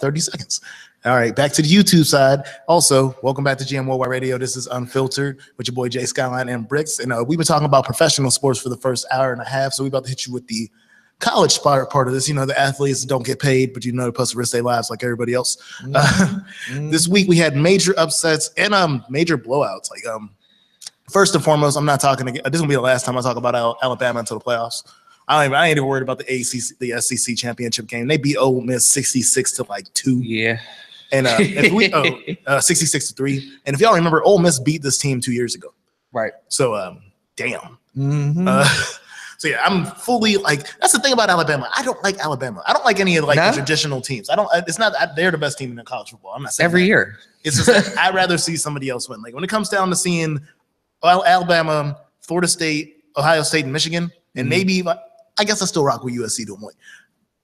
30 seconds. All right, back to the YouTube side. Also, welcome back to GM Worldwide Radio. This is Unfiltered with your boy Jay Skyline and Bricks. And we've been talking about professional sports for the first hour and a half. So we're about to hit you with the college part of this. You know, the athletes don't get paid, but you know, they're supposed to risk their lives like everybody else. This week we had major upsets and major blowouts. Like, first and foremost, I'm not talking again. This is gonna be the last time I talk about Alabama until the playoffs. I ain't even worried about the SEC championship game. They beat Ole Miss 66-2. Yeah. And if we 66-3. And if y'all remember, Ole Miss beat this team 2 years ago. Right. So damn. So yeah, I'm fully like, that's the thing about Alabama. I don't like Alabama. I don't like any of the traditional teams. It's not they're the best team in college football. I'm not saying every year. It's just like, I'd rather see somebody else win. Like when it comes down to seeing Alabama, Florida State, Ohio State, and Michigan, and maybe I guess I still rock with USC to a point.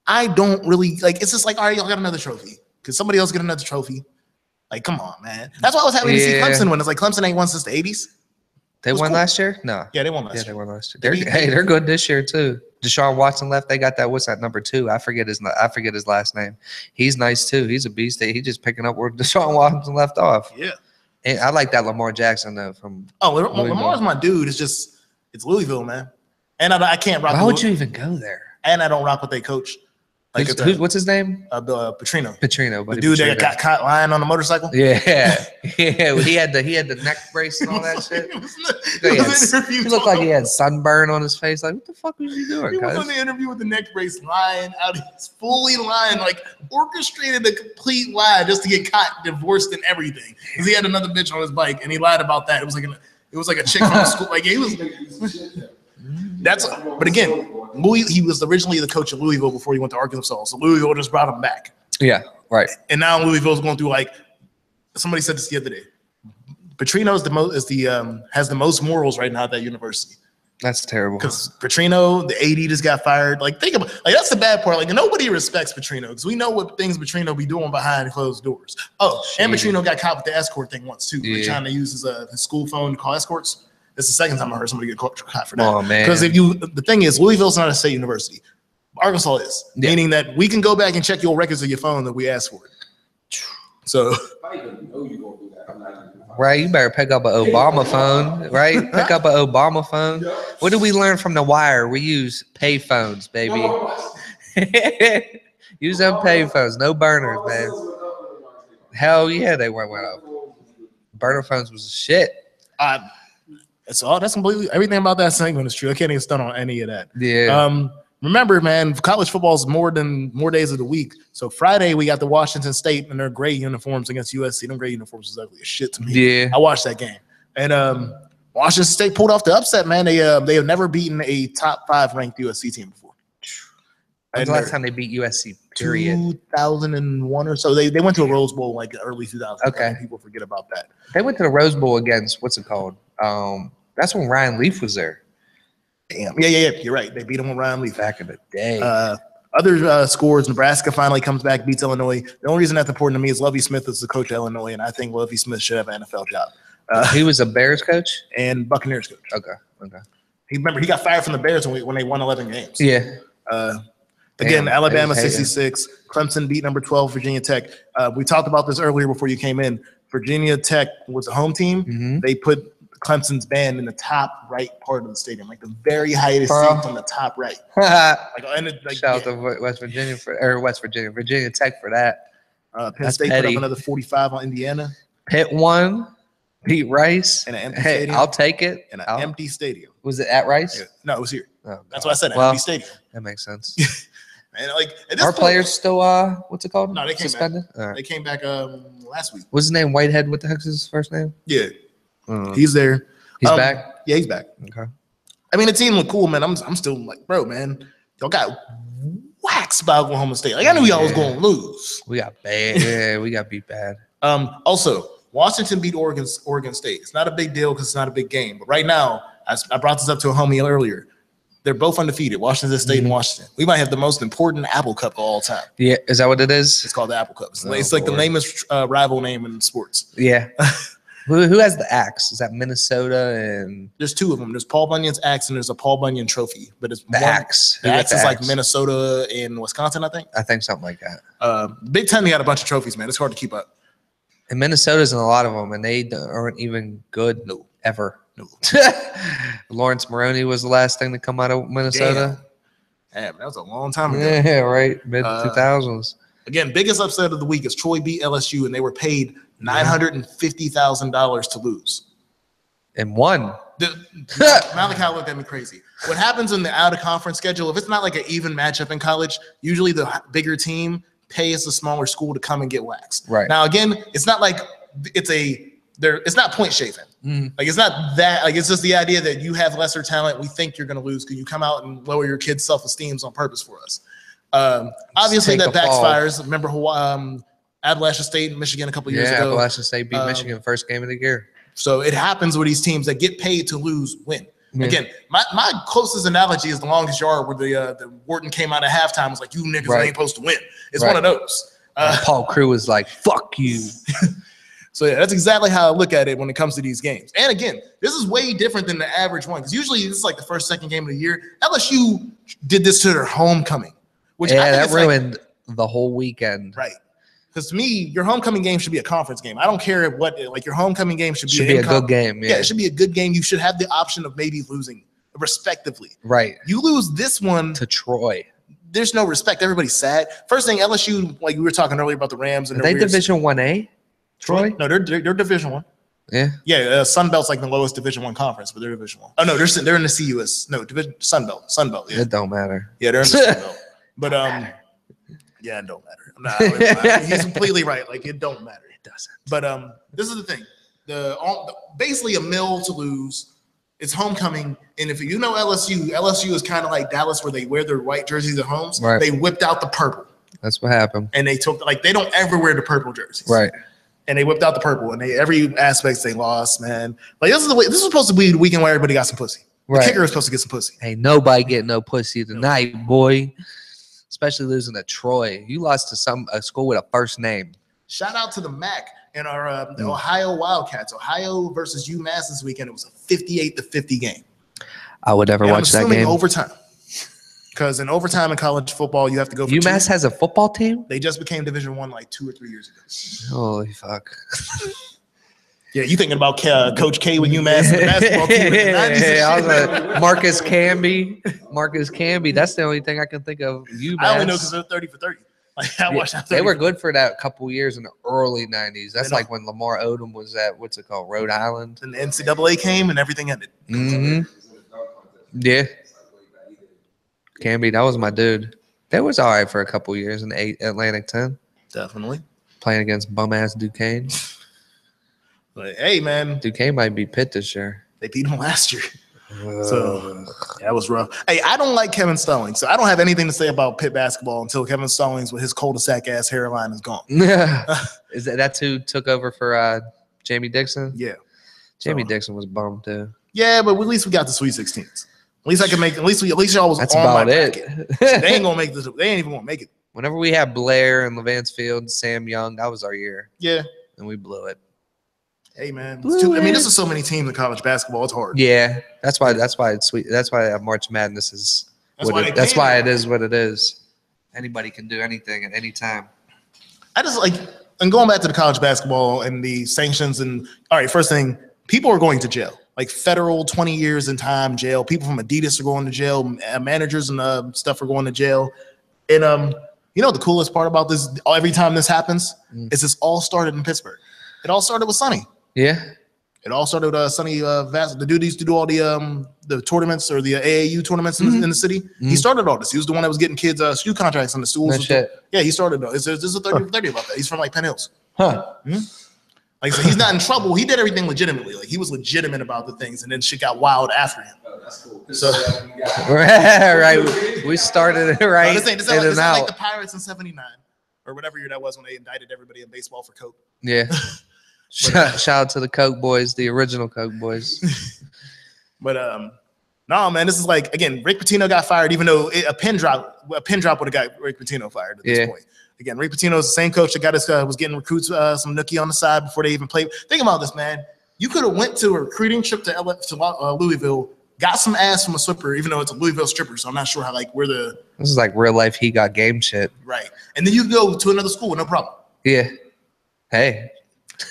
I don't really like. It's just like, all right, y'all got another trophy. Could somebody else get another trophy? Like, come on, man. That's why I was happy to see Clemson win. It's like Clemson ain't won since the 80s. They won last year? No. Yeah, they won last year. Yeah, they won last year. They're good this year too. Deshaun Watson left. They got that. What's that number 2? I forget his last name. He's nice too. He's a beast. He's just picking up where Deshaun Watson left off. Yeah. And I like that Lamar Jackson though. Lamar's my dude. It's Louisville, man. And I can't rock. Why would you even go there? And I don't rock with their coach. Like what's his name? Petrino. The dude that got caught lying on the motorcycle. Yeah. He had the neck brace and all that shit. He looked like he had sunburn on his face. Like, what the fuck was he doing? He was on the interview with the neck brace, lying out. He's fully lying, like orchestrated a complete lie just to get caught, divorced, and everything. Because he had another bitch on his bike, and he lied about that. It was like a chick from the school. Like he was. But again, he was originally the coach of Louisville before he went to Arkansas, so Louisville just brought him back. Yeah, right. And now Louisville's going through somebody said this the other day. Petrino's has the most morals right now at that university. That's terrible. Because Petrino, the AD just got fired. Like, think about that's the bad part. Like, nobody respects Petrino because we know what things Petrino be doing behind closed doors. Oh, and Petrino got caught with the escort thing once too, trying to use his school phone to call escorts. It's the second time I heard somebody get caught for that. Oh man! Because the thing is, Louisville's not a state university. Arkansas is, meaning that we can go back and check your records of your phone that we asked for it. So, right, you better pick up an Obama phone, right? Pick up an Obama phone. What did we learn from The Wire? We use pay phones, baby. Use them pay phones, no burners, man. Hell yeah, they went up. Burner phones was shit. That's completely everything about that segment is true. I can't even stun on any of that. Yeah. Remember, man, college football is more days of the week. So Friday we got the Washington State and their gray uniforms against USC. Them gray uniforms is ugly as shit to me. Yeah. I watched that game. And Washington State pulled off the upset, man. They have never beaten a top 5 ranked USC team before. When's the last time they beat USC? Period. 2001 or so. They went to a Rose Bowl like early 2000s. Okay. People forget about that. They went to the Rose Bowl against what's it called? That's when Ryan Leaf was there. Damn. Yeah. You're right. They beat him with Ryan Leaf back in the day. Other scores: Nebraska finally comes back, beats Illinois. The only reason that's important to me is Lovie Smith is the coach of Illinois, and I think Lovie Smith should have an NFL job. He was a Bears coach and Buccaneers coach. Okay. He got fired from the Bears when they won 11 games. Yeah. Again, Alabama 66, Clemson beat number 12 Virginia Tech. We talked about this earlier before you came in. Virginia Tech was a home team. Mm-hmm. They put Clemson's band in the top right part of the stadium, like the very highest seats on the top right. Shout out to West Virginia Virginia Tech for that. Penn State put up another 45 on Indiana. Pitt won, beat Rice. In an empty stadium. I'll take it. In an empty stadium. Was it at Rice? Yeah. No, it was here. Oh, that's what I said. Empty stadium. That makes sense. And our players still what's it called? No, they came suspended. Back. They came back last week. What's his name? Whitehead. What the heck's his first name? Yeah. He's there. He's back? Yeah, he's back. Okay. I mean, the team looked cool, man. I'm still like, bro, man, y'all got waxed by Oklahoma State. Like, I knew y'all was going to lose. We got bad. Yeah, we got beat bad. Also, Washington beat Oregon State. It's not a big deal because it's not a big game. But right now, I brought this up to a homie earlier. They're both undefeated, Washington State and Washington. We might have the most important Apple Cup of all time. Yeah, is that what it is? It's called the Apple Cup. It's like the lamest rival name in sports. Yeah. Who has the axe? Is that Minnesota and There's two of them. There's Paul Bunyan's axe and there's a Paul Bunyan trophy. But it's the axe? The axe is like Minnesota and Wisconsin, I think. I think something like that. Big Ten, they got a bunch of trophies, man. It's hard to keep up. And Minnesota's in a lot of them, and they aren't even good ever. No. Lawrence Maroney was the last thing to come out of Minnesota. Damn, that was a long time ago. Yeah, right. Mid-2000s. Again, biggest upset of the week is Troy beat LSU, and they were paid $950,000 to lose. And won. Malachi looked at me crazy. What happens in the out-of-conference schedule, if it's not like an even matchup in college, usually the bigger team pays the smaller school to come and get waxed. Right. Now, again, it's not like it's not point shaving. Like, it's not that. Like, it's just the idea that you have lesser talent. We think you're going to lose because you come out and lower your kids' self-esteem on purpose for us. Obviously, that backfires. Remember Appalachian State and Michigan a couple years ago. Yeah, Appalachian State beat Michigan first game of the year. So it happens with these teams that get paid to lose win. Again, my closest analogy is the longest yard where the Wharton came out at halftime was like, you niggas ain't supposed to win. It's one of those. Paul Crew was like, fuck you. So yeah, that's exactly how I look at it when it comes to these games. And again, this is way different than the average one because usually this is like the first, second game of the year. LSU did this to their homecoming, which I think that ruined the whole weekend. Right. Because to me, your homecoming game should be a conference game. I don't care what, like, your homecoming game should be a good game. Yeah, it should be a good game. You should have the option of maybe losing respectively. Right. You lose this one to Troy. There's no respect. Everybody's sad. First thing, LSU, like we were talking earlier about the Rams. And are they Division 1A? Troy? No, they're Division 1. Yeah. Yeah, Sun Belt's like the lowest Division 1 conference, but they're Division 1. Oh, no, they're in the CUS. No, Sun Belt. Yeah. It don't matter. Yeah, they're in the Sun Belt. But, yeah, it don't matter. He's completely right. Like, it don't matter. It doesn't. But this is the thing. Basically a mill to lose. It's homecoming. And if you know LSU is kind of like Dallas where they wear their white jerseys at home. Right. They whipped out the purple. That's what happened. And they took, like, they don't ever wear the purple jerseys. Right. And they whipped out the purple. And every aspect they lost, man. Like, this is supposed to be the weekend where everybody got some pussy. The kicker is supposed to get some pussy. Ain't nobody getting no pussy tonight, boy. Especially losing to Troy. You lost to a school with a first name. Shout out to the MAC and our the Ohio Wildcats. Ohio versus UMass this weekend. It was a 58-50 game. I would never watch that game. Overtime. Because in overtime in college football, you have to go for UMass has a football team? They just became Division 1 like 2 or 3 years ago. Holy fuck. Yeah, you thinking about Coach K with UMass and the basketball team in the 90s? Yeah, I was like, Marcus Camby. That's the only thing I can think of. UMass. I only know because they're 30 for 30. Like, I watched that. They were good for that couple years in the early 90s. That's like when Lamar Odom was at, what's it called, Rhode Island. And the NCAA came and everything ended. Mm-hmm. Yeah. Camby, that was my dude. That was all right for a couple years in Atlantic 10. Definitely. Playing against bum-ass Duquesne. But, hey, man. Duquesne might be Pitt this year. They beat him last year. So that was rough. Hey, I don't like Kevin Stallings, so I don't have anything to say about Pitt basketball until Kevin Stallings with his cul-de-sac ass hairline is gone. Is that's who took over for Jamie Dixon? Yeah. Jamie Dixon was bummed too. Yeah, but at least we got the Sweet 16s. At least I can make. At least y'all was. That's on about my it. They ain't gonna make this. They ain't even gonna make it. Whenever we had Blair and Levance Field, Sam Young, that was our year. Yeah. And we blew it. Hey man, this is so many teams in college basketball. It's hard. Yeah, that's why it's sweet. That's why March Madness is. That's why it is what it is. Anybody can do anything at any time. I just like, and going back to the college basketball and the sanctions and all right, first thing, people are going to jail. Like federal 20 years in time jail. People from Adidas are going to jail. Managers and stuff are going to jail. And you know the coolest part about this? Every time this happens, is this all started in Pittsburgh. It all started with Sonny. Yeah. It all started with Sonny Vass. The dude used to do all the tournaments or the AAU tournaments in the city. He started all this. He was the one that was getting kids shoe contracts in the schools. Yeah, he started. There's a 30 about that. He's from like Penn Hills. Huh. Like so he's not in trouble. He did everything legitimately. Like he was legitimate about the things, and then shit got wild after him. Oh, that's cool. So right, we started it right. No, this ain't like the Pirates in '79 or whatever year that was when they indicted everybody in baseball for coke. Yeah. Shout out to the Coke Boys, the original Coke Boys. But no, man, this is like again, Rick Pitino got fired, even though a pin drop would have got Rick Pitino fired at this point. Again, Rick Pitino is the same coach that got us was getting recruits some nookie on the side before they even played. Think about this, man. you could have went to a recruiting trip to Louisville, got some ass from a stripper, even though it's a Louisville stripper. So I'm not sure how where the. This is like real life. He got game shit. Right, and then you go to another school, no problem. Yeah. Hey.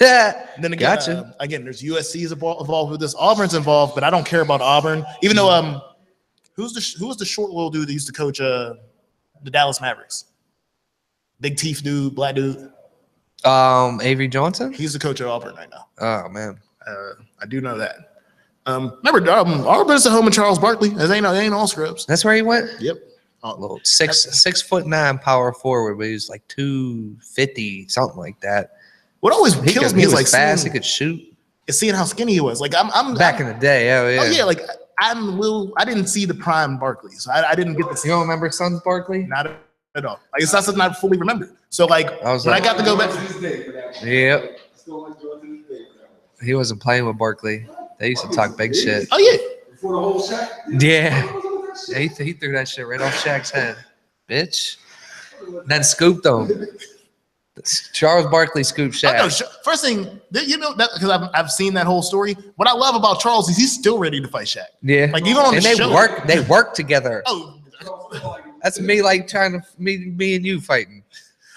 Then again, gotcha. Again, there's USC's involved with this. Auburn's involved, but I don't care about Auburn. Even though who was the short little dude that used to coach the Dallas Mavericks? Big teeth dude, black dude. Avery Johnson. He's the coach of Auburn right now. Oh man, I do know that. Remember, Auburn's the home of Charles Barkley. They ain't all scrubs. That's where he went. Yep. Little 6'9" power forward, but he was like 250, something like that. What always kills me is like fast. He could shoot. Is seeing how skinny he was. Like I'm back in the day. Oh yeah. Oh yeah. Like I didn't see the prime Barkley, so I didn't get the. You don't remember Sons Barkley? Not at all. Like it's not something I fully remember. So like I got to go back. Yep. He wasn't playing with Barkley. They used to talk big shit. Oh yeah. Before the whole Shaq. Yeah. He threw that shit right off Shaq's head, bitch. Then scooped him. Charles Barkley scooped Shaq. Oh, no, first thing, you know, that because I've seen that whole story. What I love about Charles is he's still ready to fight Shaq. Yeah, like even on the show, they work together. Oh, that's me like trying to me and you fighting.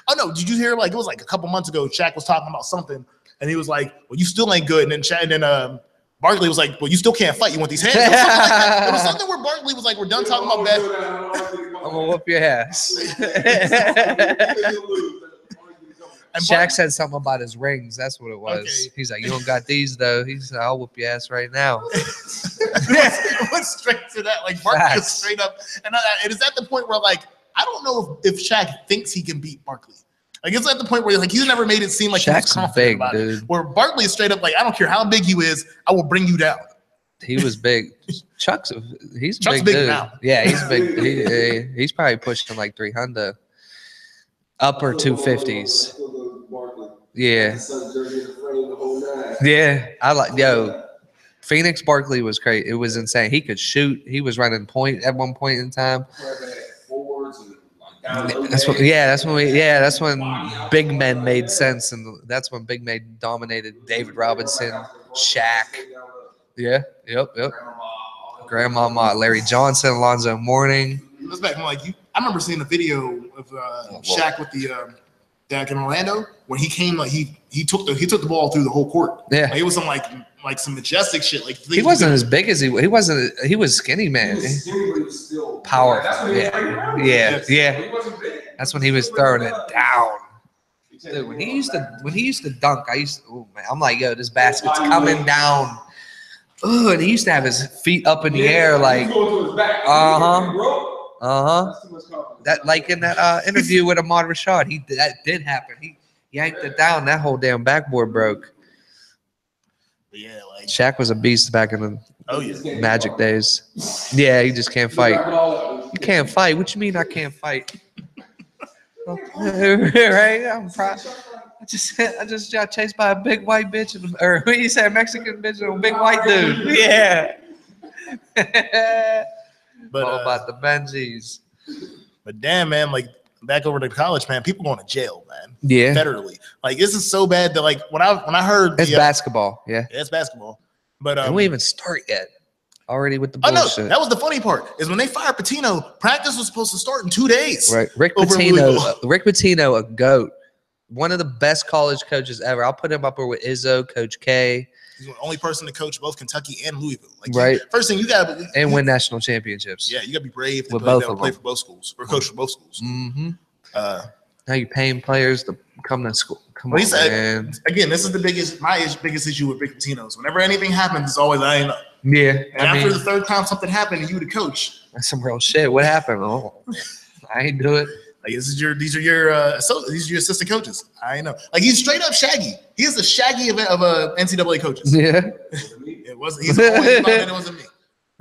Oh no, did you hear? Like it was like a couple months ago, Shaq was talking about something, and he was like, "Well, you still ain't good." And then Barkley was like, "Well, you still can't fight. You want these hands?" It was something where Barkley was like, "We're done talking about that. I'm gonna whoop your ass." And Shaq said something about his rings. That's what it was. Okay. He's like, "You don't got these though." He said, "I'll whoop your ass right now." It went straight to that. Like Barkley is straight up, and it is at the point where like I don't know if Shaq thinks he can beat Barkley. Like it's at the point where like he's never made it seem like Shaq's he was confident big, about dude. it. Where Barkley is straight up like I don't care how big you is, I will bring you down. He was big. Chuck's big big dude. now. Yeah, he's big. He's probably pushing like 300, upper 250s. Yeah. Yeah, I like Phoenix Barkley was crazy. It was insane. He could shoot. He was running point at one point in time. That's when big men made sense, and that's when big men dominated. David Robinson, Shaq. Yeah, yep. Grandmama, Larry Johnson, Alonzo Mourning. That's back when I remember seeing a video of Shaq with the back in Orlando when he came. Like he took the ball through the whole court. Yeah, like, it was some like some majestic shit. Like he wasn't as big as he wasn't. He was skinny, man. He was skinny, but he was still powerful. Yeah. That's when he was throwing it down. Dude, when he used to dunk, I'm like, yo, this basket's coming down. Oh, and he used to have his feet up in the air, like, That like in that interview with Ahmad Rashad, that did happen. He yanked it down. That whole damn backboard broke. Yeah, like Shaq was a beast back in the Magic days. Yeah, he just can't fight. You can't fight. What you mean I can't fight? Right? I'm proud. I just got chased by a big white bitch, or what you say, a Mexican bitch and a big white dude. Yeah. But all about the Benjis. But damn, man, like back over to college, man, people going to jail, man. Yeah. Federally. Like this is so bad that like when I heard it's basketball, yeah, it's basketball. But and we even start yet. Already with the bullshit. Oh no, that was the funny part. Is when they fired Pitino, practice was supposed to start in 2 days. Right, Rick Pitino, a goat, one of the best college coaches ever. I'll put him up there with Izzo, Coach K. He's the only person to coach both Kentucky and Louisville. Like, right. First thing you got to win national championships. Yeah, you got to be brave to with both of them. Play for both schools or coach for both schools. Mm-hmm. Now you're paying players to come to school. Come on, man. Again, this is my biggest issue with Rick Pitino's. Whenever anything happens, it's always I ain't know. Yeah. And after the third time something happened and you the coach. That's some real shit. What happened? Oh, I ain't do it. Like these are your assistant coaches. I ain't know. Like he's straight up Shaggy. He is the Shaggy of NCAA coaches. Yeah. It wasn't. He's always about it wasn't me.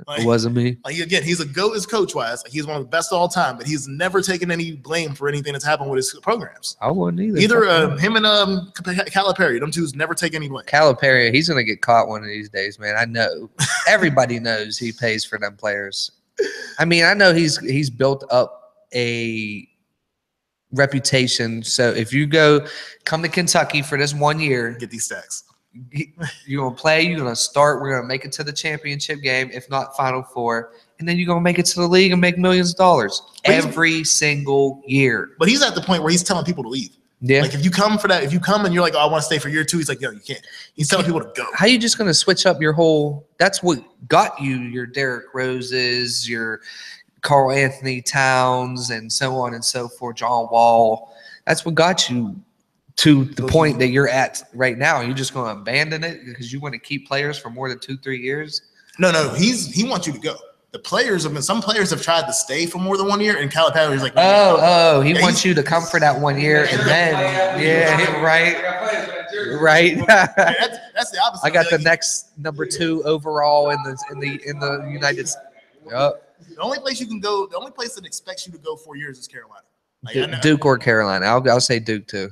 Like, it wasn't me. Like again, he's a goat as coach wise. Like, he's one of the best of all time, but he's never taken any blame for anything that's happened with his programs. I wouldn't either. Either him and Calipari, them two's never take any blame. Calipari, he's gonna get caught one of these days, man. I know. Everybody knows he pays for them players. I mean, I know he's built up a reputation. So if you come to Kentucky for this 1 year, get these stacks. You're gonna play. You're gonna start. We're gonna make it to the championship game, if not Final Four, and then you're gonna make it to the league and make millions of dollars every single year. But he's at the point where he's telling people to leave. Yeah. Like if you come and you're like, oh, I want to stay for year 2, he's like, no, you can't. He's telling people to go. How you just gonna switch up your whole? That's what got you your Derrick Roses, your Karl Anthony Towns, and so on and so forth. John Wall. That's what got you to the point that you're at right now. You're just gonna abandon it because you want to keep players for more than 2-3 years? No. He wants you to go. Some players have tried to stay for more than 1 year, and Calipari's like, he wants you to come for that 1 year, and then right. That's the opposite. I got the next number 2 overall in the United States. Yep. The only place you can go, the only place that expects you to go 4 years is Carolina. Like, Duke or Carolina. I'll say Duke too.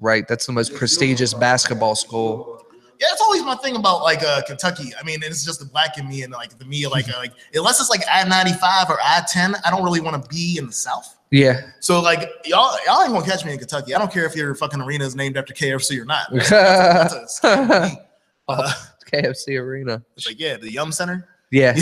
Right, that's the most prestigious basketball school. Yeah, that's always my thing about like Kentucky. I mean, it's just the black in me and like the me like unless it's like I-95 or I-10, I don't really want to be in the South. Yeah. So like y'all ain't gonna catch me in Kentucky. I don't care if your fucking arena is named after KFC or not. KFC arena. It's like the Yum Center. Yeah.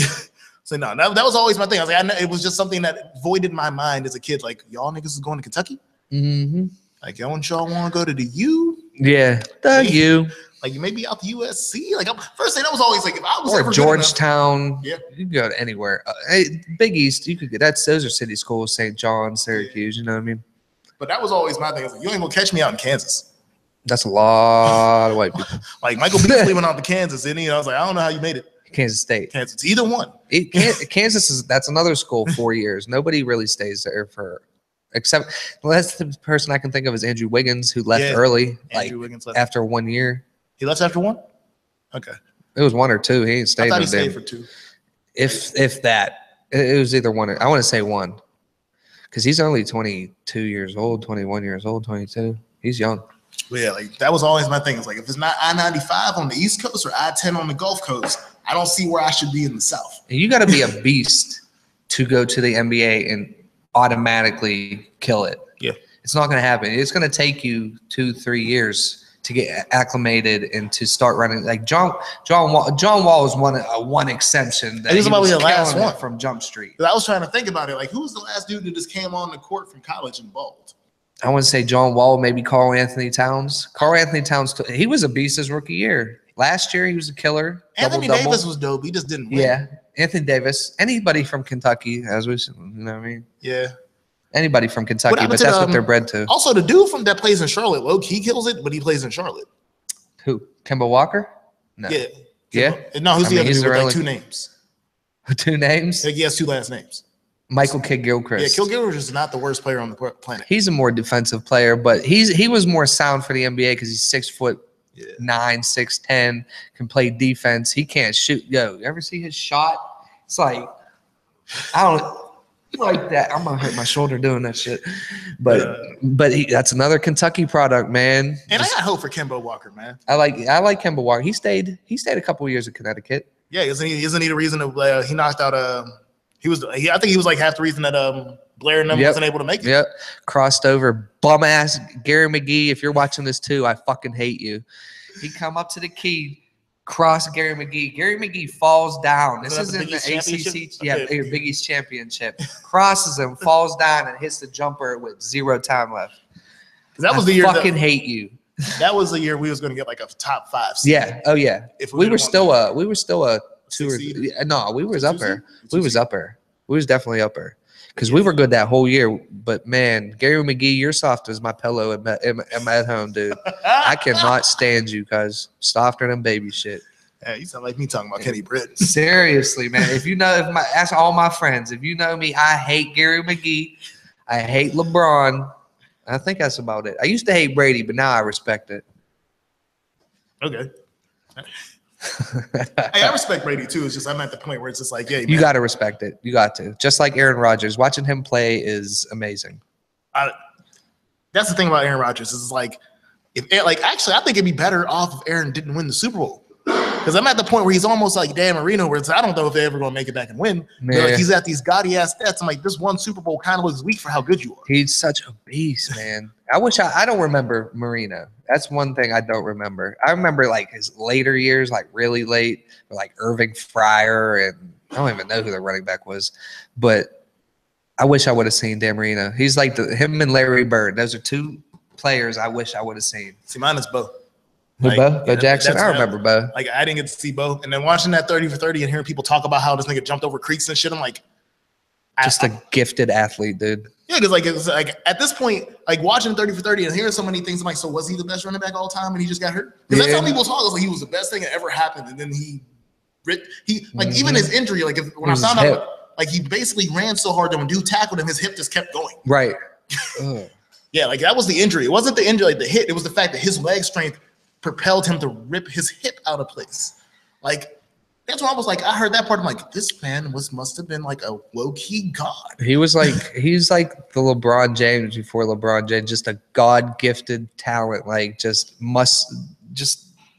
So no, that was always my thing. I was like, it was just something that voided my mind as a kid. Like y'all niggas is going to Kentucky. Mm-hmm. Like y'all want to go to the U? Yeah, the U. Like you may be out the USC. Like first thing that was always like if I was or Georgetown. Yeah, you can go to anywhere. Big East, you could get those are city schools. St. John, Syracuse. You know what I mean? But that was always my thing. Like, you ain't gonna catch me out in Kansas. That's a lot of white people. Like Michael Beasley went out to Kansas, and I was like, I don't know how you made it. Kansas State. Kansas, either one. Kansas that's another school. 4 years. Nobody really stays there except that's the person I can think of is Andrew Wiggins, who left early, Wiggins left after 1 year. He left after 1? Okay. It was 1 or 2. He ain't stayed. I thought he stayed for 2. If that. It was either 1 or I want to say 1. Because he's only 22 years old, 21 years old, 22. He's young. Well, yeah, like that was always my thing. It's like if it's not I-95 on the East Coast or I-10 on the Gulf Coast, I don't see where I should be in the South. And you got to be a beast to go to the NBA and automatically kill it. Yeah. It's not going to happen. It's going to take you 2-3 years to get acclimated and to start running. Like John Wall was one exception that he was probably the last killing one it from Jump Street. I was trying to think about it. Like, who was the last dude that just came on the court from college and balled? I want to say John Wall, maybe Karl Anthony Towns. Karl Anthony Towns, he was a beast his rookie year. Last year, he was a killer. Anthony Davis was dope. He just didn't win. Yeah, Anthony Davis. Anybody from Kentucky, as we, you know what I mean? Yeah. Anybody from Kentucky, but that's what they're bred to. Also, the dude that plays in Charlotte, low-key kills it, but he plays in Charlotte. Who? Kemba Walker? No. Yeah. Yeah? No, who's the other dude with like 2 names? 2 names? Like, he has 2 last names. Michael Kidd-Gilchrist. Yeah, Kidd-Gilchrist is not the worst player on the planet. He's a more defensive player, but he was more sound for the NBA because he's 6'9", 6'10", can play defense. He can't shoot. Yo, you ever see his shot? It's like, I don't like that. I'm gonna hurt my shoulder doing that shit. But that's another Kentucky product, man. And I got hope for Kemba Walker, man. I like Kemba Walker. He stayed a couple years in Connecticut. Yeah, isn't he the reason that he knocked out I think he was like half the reason that Blair and them wasn't able to make it. Yep. Crossed over bum ass Gary McGee. If you're watching this too, I fucking hate you. He come up to the key, cross Gary McGee. Gary McGee falls down. This is in the ACC, Big East championship. Crosses him, falls down, and hits the jumper with 0 time left. That was the year. Fucking hate you. That was the year we was going to get like a top 5 seed. Yeah. Oh yeah. If we were still a 2 or no, we was up there. We was up there. We was definitely up there. Because we were good that whole year. But, man, Gary McGee, you're soft as my pillow at home, dude. I cannot stand you, cuz. Softer than baby shit. Yeah, you sound like me talking about Kenny Britt. Seriously, man. Ask all my friends. If you know me, I hate Gary McGee. I hate LeBron. I think that's about it. I used to hate Brady, but now I respect it. Okay. Hey, I respect Brady too. It's just I'm at the point where it's just like, yeah, you got to respect it. You got to. Just like Aaron Rodgers, watching him play is amazing. That's the thing about Aaron Rodgers is like, actually, I think it'd be better off if Aaron didn't win the Super Bowl. Because I'm at the point where he's almost like Dan Marino, where I don't know if they're ever going to make it back and win. But like, he's at these gaudy ass stats. I'm like, this one Super Bowl kind of looks weak for how good you are. He's such a beast, man. I wish I don't remember Marino. That's one thing I don't remember. I remember like his later years, like really late, like Irving Fryer, and I don't even know who the running back was. But I wish I would have seen Dan Marino. He's like him and Larry Bird. Those are two players I wish I would have seen. See, mine is Bo. Like, Bo Jackson? I remember Bo. Like, I didn't get to see Bo. And then watching that 30 for 30 and hearing people talk about how this nigga jumped over creeks and shit, I'm like, just a gifted athlete, dude. Yeah, because like it's like at this point, like watching 30 for 30 and hearing so many things, I'm like, so was he the best running back all time and he just got hurt? Because that's how people talk. It's like he was the best thing that ever happened, and then he like even his injury, like when I found out, like he basically ran so hard that when dude tackled him, his hip just kept going. Right. Yeah, like that was the injury. It wasn't the injury, like the hit. It was the fact that his leg strength propelled him to rip his hip out of place. Like that's when I was like, I heard that part. I'm like, this man must have been like a low-key god. He's like the LeBron James before LeBron James, just a God-gifted talent. Like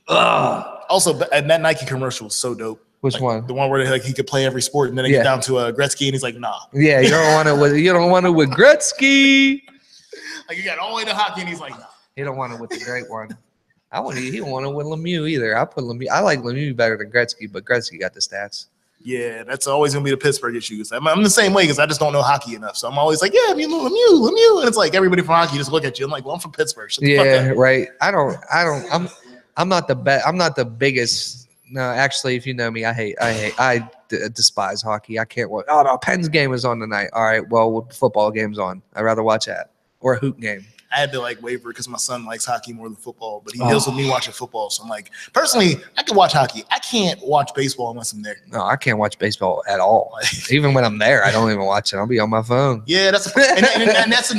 Also, and that Nike commercial was so dope. Which like, one? The one where like he could play every sport, and then they get down to Gretzky, and he's like, nah. Yeah, you don't want it with Gretzky. Like you got all the way to hockey, and he's like, nah. He don't want it with the great one. He don't want it with Lemieux either. I put Lemieux. I like Lemieux better than Gretzky, but Gretzky got the stats. Yeah, that's always gonna be the Pittsburgh issues. I'm the same way because I just don't know hockey enough. So I'm always like, yeah, Lemieux, and it's like everybody from hockey just look at you. I'm like, well, I'm from Pittsburgh. Shut the fuck up. Right. I'm not the biggest. No, actually, if you know me, I despise hockey. I can't watch. Oh no, Penn's game is on tonight. All right, well, football game's on. I'd rather watch that or a hoop game. I had to like waver because my son likes hockey more than football, but he deals with me watching football. So I'm like, personally, I can watch hockey. I can't watch baseball unless I'm there. No, I can't watch baseball at all. Even when I'm there, I don't even watch it. I'll be on my phone. Yeah, and that's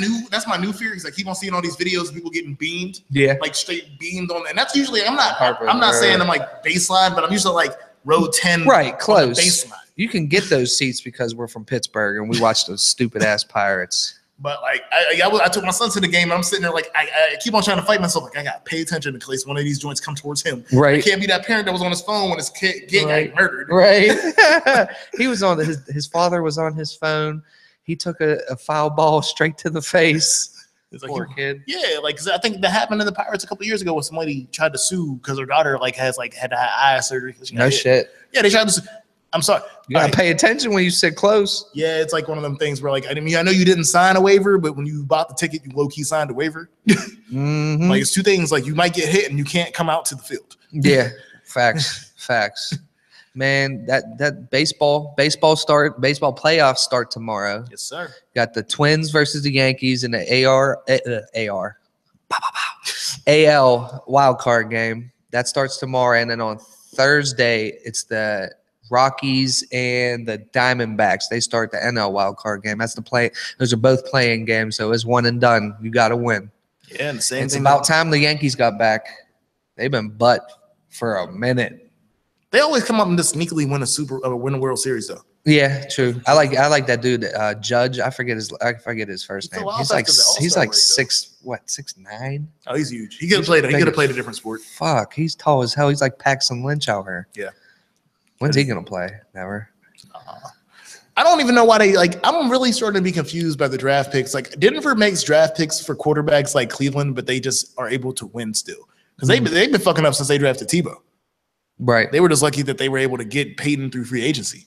my new fear. Because I keep on seeing all these videos of people getting beamed. Yeah, like straight beamed on, and that's usually I'm not saying I'm like baseline, but I'm usually like row 10. Right, close. Baseline. You can get those seats because we're from Pittsburgh and we watch those stupid ass Pirates. But like I took my son to the game and I'm sitting there like I keep on trying to fight myself like I got to pay attention in case one of these joints come towards him. Right. I can't be that parent that was on his phone when his kid got murdered. Right. He was on his father was on his phone. He took a foul ball straight to the face. It's like, poor kid. Yeah, like 'cause I think that happened to the Pirates a couple of years ago when somebody tried to sue because her daughter had to have eye surgery. No shit. Yeah, they tried to sue. I'm sorry. You gotta pay attention when you sit close. Yeah, it's like one of them things where like I know you didn't sign a waiver, but when you bought the ticket, you low key signed a waiver. Mm-hmm. Like it's two things. Like you might get hit and you can't come out to the field. Yeah, facts. Man, that baseball playoffs start tomorrow. Yes, sir. Got the Twins versus the Yankees in the AL wild card game. That starts tomorrow, and then on Thursday it's the Rockies and the Diamondbacks. They start the NL wild card game. That's the play. Those are both playing games, so it's one and done. You got to win. Yeah, and the same It's thing. about time the Yankees got back. They've been butt for a minute. They always come up and just sneakily win a World Series though. Yeah, true. I like that dude, Judge. I forget his first name. He's like 6'9". Oh, he's huge. He could have played a different sport. Fuck, he's tall as hell. He's like Paxton Lynch out here. Yeah. When's he gonna play? Never. I don't even know why they like. I'm really starting to be confused by the draft picks. Like Denver makes draft picks for quarterbacks like Cleveland, but they just are able to win still because they've been fucking up since they drafted Tebow. Right. They were just lucky that they were able to get Peyton through free agency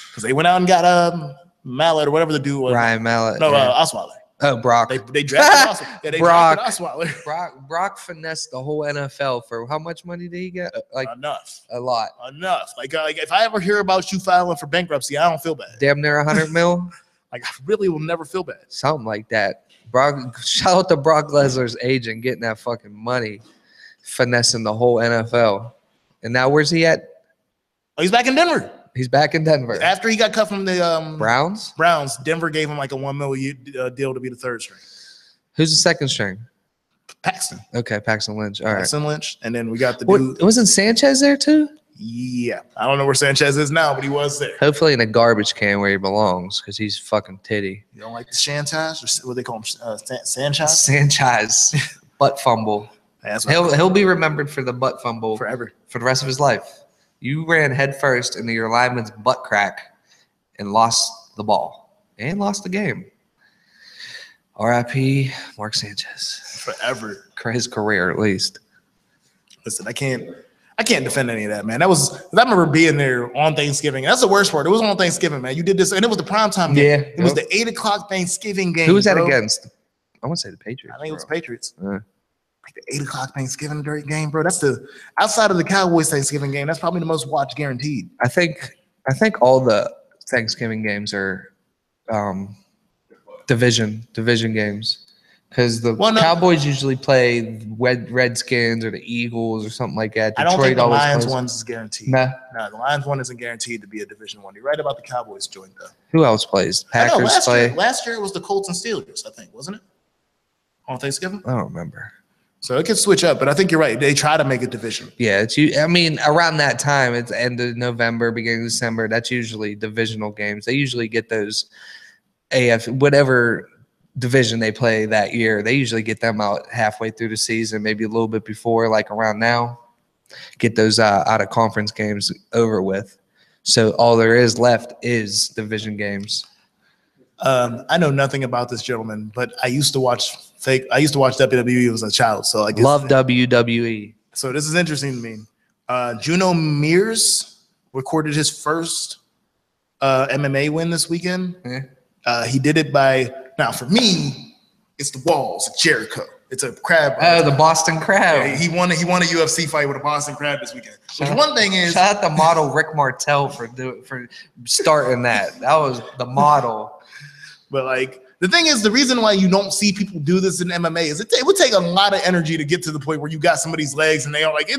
because they went out and got Mallett or whatever the dude was. Ryan Mallett. No, Osweiler. Oh, Brock. They drafted Osweiler. Yeah, drafted Osweiler. Brock finessed the whole NFL for how much money did he get? Like enough. A lot. Enough. Like if I ever hear about you filing for bankruptcy, I don't feel bad. Damn near 100 mil. Like I really will never feel bad. Something like that. Shout out to Brock Lesnar's agent getting that fucking money, finessing the whole NFL. And now where's he at? Oh, he's back in Denver. He's back in Denver. After he got cut from the Browns, Denver gave him like a $1 million deal to be the third string. Who's the second string? Paxton. Okay, Paxton Lynch. All right. Paxton Lynch. And then we got the dude. Wasn't Sanchez there too? Yeah. I don't know where Sanchez is now, but he was there. Hopefully in a garbage can where he belongs because he's fucking titty. You don't like the Sanchez? Or what they call him? Sanchez? Sanchez. Butt fumble. He'll be remembered for the butt fumble forever, for the rest of his life. You ran headfirst into your lineman's butt crack and lost the ball and lost the game. R.I.P. Mark Sanchez. Forever. His career, at least. Listen, I can't defend any of that, man. I remember being there on Thanksgiving. That's the worst part. It was on Thanksgiving, man. You did this, and it was the primetime game. Yeah. It was the 8 o'clock Thanksgiving game. Who was that bro. against? I want to say the Patriots. I think it was the Patriots. Uh. Like the 8 o'clock Thanksgiving game, bro. That's outside of the Cowboys Thanksgiving game. That's probably the most watched guaranteed. I think all the Thanksgiving games are division games. Because the Cowboys usually play Redskins or the Eagles or something like that. I don't think the Lions one is guaranteed. Nah. No, the Lions one isn't guaranteed to be a Division one. You're right about the Cowboys joint, though. Who else plays? Packers play. Last year it was the Colts and Steelers, I think, wasn't it? On Thanksgiving? I don't remember. So it could switch up, but I think you're right. They try to make a division. Yeah, I mean, around that time, it's end of November, beginning of December. That's usually divisional games. They usually get those whatever division they play that year. They usually get them out halfway through the season, maybe a little bit before, like around now. Get those out of conference games over with. So all there is left is division games. I know nothing about this gentleman, but I used to watch WWE as a child. So I guess love WWE. So this is interesting to me. Juno Mears recorded his first MMA win this weekend. Yeah. He did it now for me, it's the walls, Jericho. It's a crab. Oh, the Boston Crab. Yeah, he won a UFC fight with a Boston Crab this weekend. Which one thing is, shout out the model Rick Martel for starting that. That was the model. But like the thing is, the reason why you don't see people do this in MMA is it would take a lot of energy to get to the point where you got somebody's legs and they are like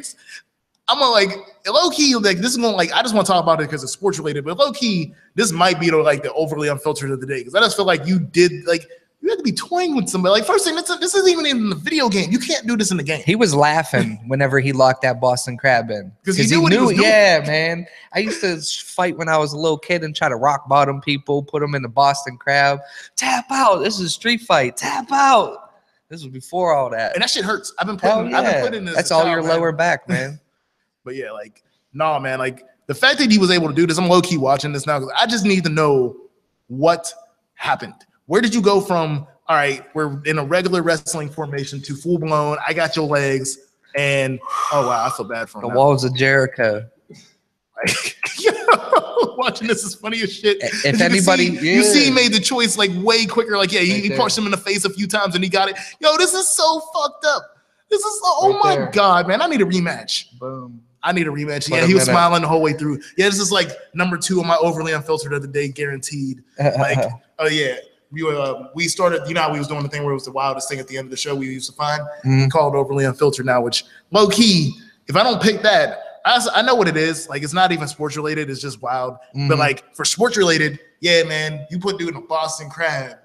I'm like low key like this is going like I just want to talk about it because it's sports related, but low key this might be the overly unfiltered of the day because I just feel like you had to be toying with somebody. Like first thing, this isn't even in the video game. You can't do this in the game. He was laughing whenever he locked that Boston Crab in because he knew what he was doing. Yeah, man. I used to fight when I was a little kid and try to rock bottom people, put them in the Boston Crab. Tap out. This is a street fight. Tap out. This was before all that. And that shit hurts. I've been putting this. That's all your lower back, man. But yeah, like, nah, man. Like the fact that he was able to do this, I'm low key watching this now because I just need to know what happened. Where did you go from, all right, we're in a regular wrestling formation to full blown, I got your legs, and oh wow, I feel bad for him. The walls of Jericho. Like, watching this is funny as shit. If anybody, you see, he made the choice like way quicker. Like, yeah, he punched him in the face a few times and he got it. Yo, this is so fucked up. This is my God, man. I need a rematch. Boom. I need a rematch. Yeah, he was smiling the whole way through. Yeah, this is like number 2 on my overly unfiltered of the day, guaranteed. Like, oh yeah. We started, you know how we was doing the thing where it was the wildest thing at the end of the show we used to find? We call it overly unfiltered now, which low key, if I don't pick that, I know what it is. Like, it's not even sports related. It's just wild. But like for sports related, yeah, man, you put dude in a Boston Crab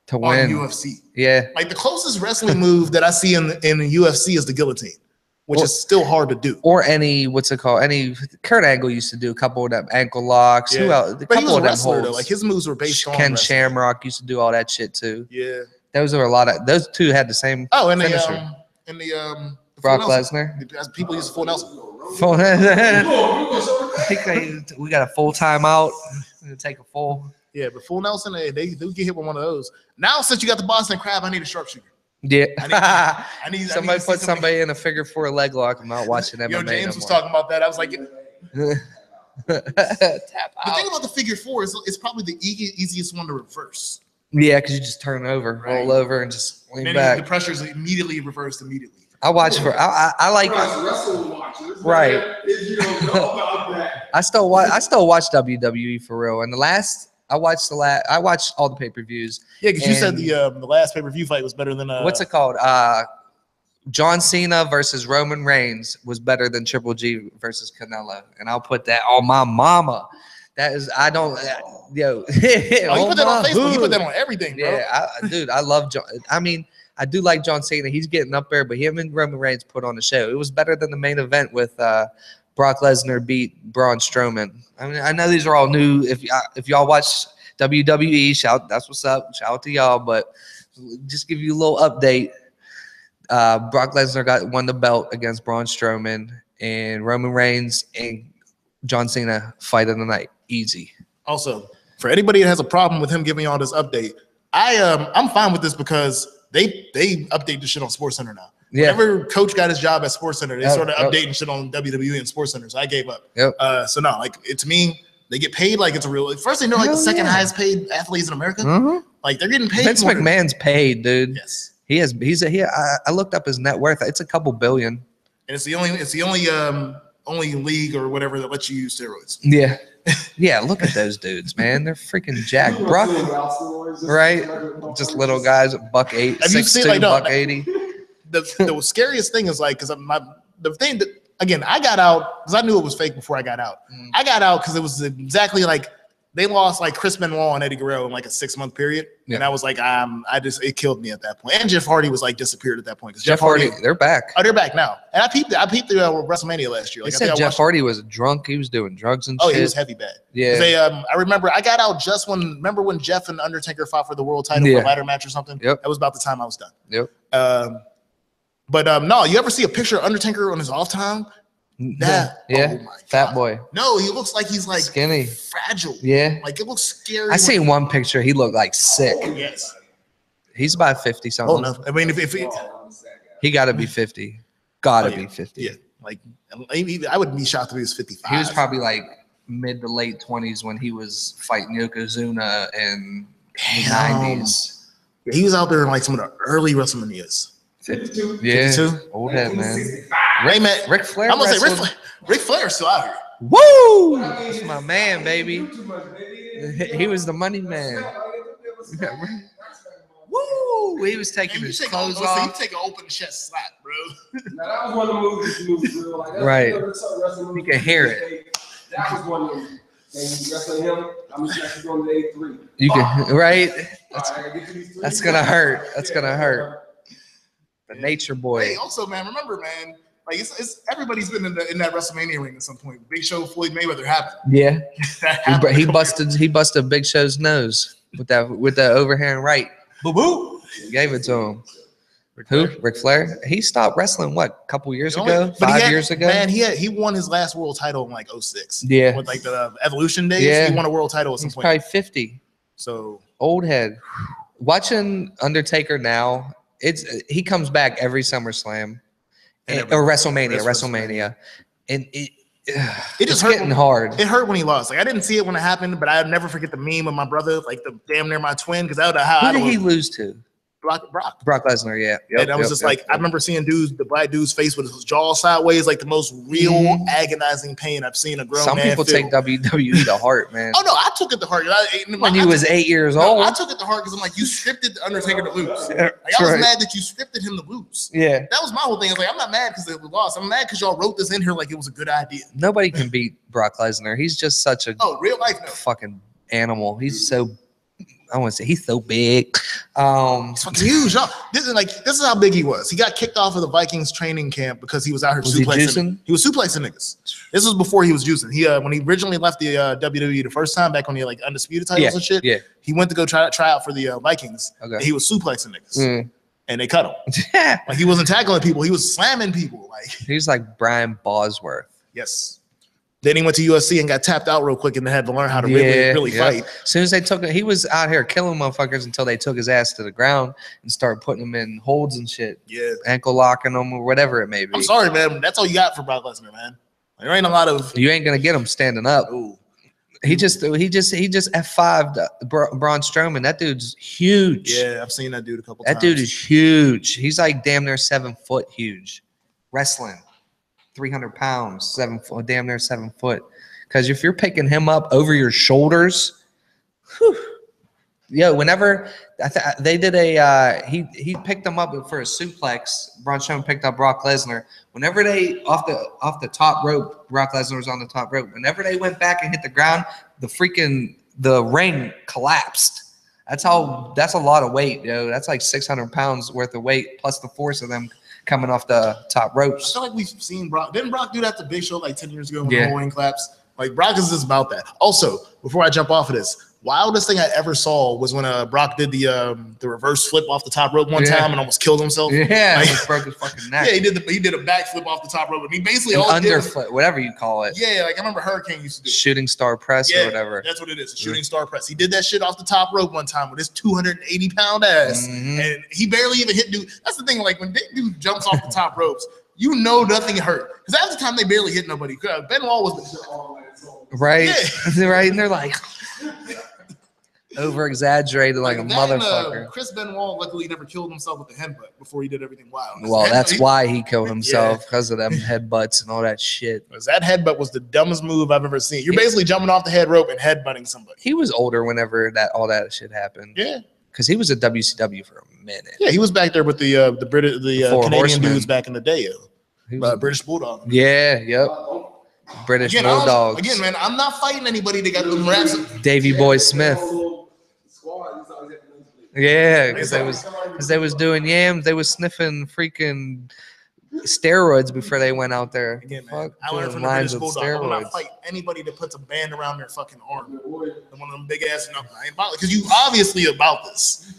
to win UFC. Yeah. Like the closest wrestling move that I see in the UFC is the guillotine, which is still hard to do. Or what's it called? Kurt Angle used to do a couple of them ankle locks. Yeah. Who else? But he was a wrestler though. Like his moves were based on Ken wrestling. Shamrock used to do all that shit too. Yeah. Those two had the same finisher. Brock Lesnar. People use full Nelson. I think we got a full timeout. We're gonna take a full. Yeah, but full Nelson, they get hit with one of those. Now, since you got the Boston Crab, I need a sharpshooter. Yeah, I need somebody in a figure 4 leg lock. I'm not watching MMA. Yo, James was talking about that. I was like, tap out. The thing about the figure 4 is it's probably the easiest one to reverse. Yeah, because you just turn over, roll over, and just lean back. The pressure is immediately reversed immediately. I watch for I like right. I still watch WWE for real. And I watched all the pay-per-views. Yeah, because you said the last pay-per-view fight was better than what's it called? John Cena versus Roman Reigns was better than Triple G versus Canelo, and I'll put that on my mama. That is, I don't, yo. You put that on Facebook. You put that on everything, bro. Yeah, dude, I love John. I mean, I do like John Cena. He's getting up there, but him and Roman Reigns put on the show. It was better than the main event with Brock Lesnar beat Braun Strowman. I mean, I know these are all new. If y'all watch WWE, that's what's up. Shout out to y'all. But just give you a little update. Brock Lesnar won the belt against Braun Strowman, and Roman Reigns and John Cena fight of the night, easy. Also, for anybody that has a problem with him giving y'all this update, I'm fine with this because they update the shit on SportsCenter now. Yeah. Whenever Coach got his job at SportsCenter, they Yep, started yep. updating shit on WWE and SportsCenter. So I gave up. Yep. So no, like to me, they get paid like it's a real. First, they know like Hell the second yeah. highest paid athletes in America. Mhm. Like they're getting paid. Vince more than- McMahon's paid, dude. Yes. I looked up his net worth. It's a couple billion. And it's the only league or whatever that lets you use steroids. Yeah. Yeah, look at those dudes, man. They're freaking jacked. Brock, right? Just little guys, $1.8, Have you seen, 6'2", like, no, $1.80. The scariest thing is like because the thing that again I got out because I knew it was fake before I got out. I got out because it was exactly like they lost like Chris Benoit and Eddie Guerrero in like a 6-month period, and I was like it killed me at that point. And Jeff Hardy was like disappeared at that point because Jeff Hardy, they're back. Oh, they're back now. And I peeped the WrestleMania last year. They Like, I said think I Jeff watched- Hardy was drunk. He was doing drugs and Oh, shit. he was heavy bad. Yeah. They, I remember I got out just remember when Jeff and Undertaker fought for the world title for Yeah. a ladder match or something? Yep. That was about the time I was done. Yep. But no, you ever see a picture of Undertaker on his off time? That, yeah. oh my Fat God. boy. No, he looks like he's like Skinny. fragile. Yeah. Like it looks scary. I seen one picture. He looked like sick. Yes. He's about 50 something. Oh no. I mean, if He got to be 50. Got to Oh, yeah. be 50. yeah, like I would be shocked if he was 55. He was probably like mid to late 20s when he was fighting Yokozuna in the 90s. Yeah, he was out there in like some of the early WrestleManias. 52. Yeah. 52? Old head, man. Ric Flair. I'm gonna say Ric Flair's still out here. Woo! That's my man, baby. He was the money man. Woo! He was taking his clothes You off. take an open chest slap, bro. Now, that was one of the movies you moved through. Like, Right. You can hear it. That was one of them. And you wrestling him, I'm just actually going to day 3. You can, right? That's, all right, I gotta get to these 3. That's gonna hurt. That's gonna hurt. The nature boy. Hey, also, man, remember, man, like it's everybody's been in that WrestleMania ring at some point. Big Show, Floyd Mayweather happened. Yeah. That happened. He busted Big Show's nose with the overhand right. Boo boo. Gave it to him. Who? Ric Flair? He stopped wrestling what? A couple years ago? But 5 years ago? Man, he won his last world title in like 06. Yeah. With like the Evolution days, Yeah. he won a world title at some He's point. probably 50. So Old head. Watching Undertaker now, he comes back every SummerSlam or WrestleMania, and it's hurt getting hard. It hurt when he lost. Like I didn't see it when it happened, but I'll never forget the meme of my brother, like the damn near my twin, because that was how Who did he lose to? Brock. Brock Lesnar, yeah. Yep, And I was just like, I remember seeing the black dude's face with his jaw sideways, like the most real agonizing pain I've seen a grown some man people feel. take WWE to heart, man. Oh no, I took it to heart. When he was 8 years No, old. I took it to heart because I'm like, you scripted the Undertaker to lose. Yeah, Like, I was right. mad that you scripted him to lose. Yeah. That was my whole thing. I was like, I'm not mad because it was lost. I'm mad because y'all wrote this in here like it was a good idea. Nobody can beat Brock Lesnar. He's just such a Oh, real life, no. fucking animal. He's so, I want to say he's so big. It's fucking huge. Y'all. This is how big he was. He got kicked off of the Vikings training camp because he was out here Was he suplexing. juicing? He was suplexing niggas. This was before he was juicing. He when he originally left the WWE the first time back when he had like undisputed titles and shit. Yeah. He went to go try out for the Vikings. Okay. And he was suplexing niggas, Mm. and they cut him. Yeah. Like he wasn't tackling people. He was slamming people. Like He's like Brian Bosworth. yes. Then he went to USC and got tapped out real quick and had to learn how to really fight. As soon as they took it, he was out here killing motherfuckers until they took his ass to the ground and started putting him in holds and shit, Yeah. ankle locking him or whatever it may be. I'm sorry, man. That's all you got for Brock Lesnar, man. There ain't a lot of. You ain't gonna get him standing up. Ooh. He just F5'd Braun Strowman. That dude's huge. Yeah, I've seen that dude a couple That times. dude is huge. He's like damn near 7 foot huge. Wrestling, 300 pounds, 7 foot, damn near 7 foot. Because if you're picking him up over your shoulders, whew, yo, whenever they did he picked him up for a suplex. Braun Strowman picked up Brock Lesnar. Whenever they off the top rope, Brock Lesnar was on the top rope. Whenever they went back and hit the ground, the ring collapsed. That's a lot of weight, yo. That's like 600 pounds worth of weight plus the force of them coming off the top I ropes. feel like we've seen Brock. Didn't Brock do that to Big Show like 10 years ago when Yeah. the whole ring collapsed? Like Brock is just about that. Also, before I jump off of this, wildest thing I ever saw was when Brock did the reverse flip off the top rope one time and almost killed himself. Yeah, like, he broke his fucking neck. Yeah, he did a backflip off the top rope. And he basically underflip, whatever you call it. Yeah, like I remember Hurricane used to do shooting star press or whatever. That's what it is, a shooting star press. He did that shit off the top rope one time with his 280-pound ass, and he barely even hit dude. That's the thing, like when dude jumps off the top ropes, you know nothing hurt because half the time they barely hit nobody. Benoit was right, right, and they're like. Over exaggerated like a motherfucker. Chris Benoit luckily never killed himself with the headbutt before he did everything wild. Well, that's why he killed himself because of them headbutts and all that shit. That headbutt was the dumbest move I've ever seen. You're basically jumping off the head rope and headbutting somebody. He was older whenever all that shit happened. Yeah, because he was at WCW for a minute. Yeah, he was back there with the Canadian dudes back in the day. British Bulldog. Yeah, yep. British Bulldogs. Again, man, I'm not fighting anybody that got them raps. Davey Boy Smith. Yeah, because they was doing yams. They was sniffing freaking steroids before they went out there. Again, man, I learned from the British Bulldog. I will not fight anybody that puts a band around their fucking arm. One of them big ass numbers. I ain't about it because you obviously about this.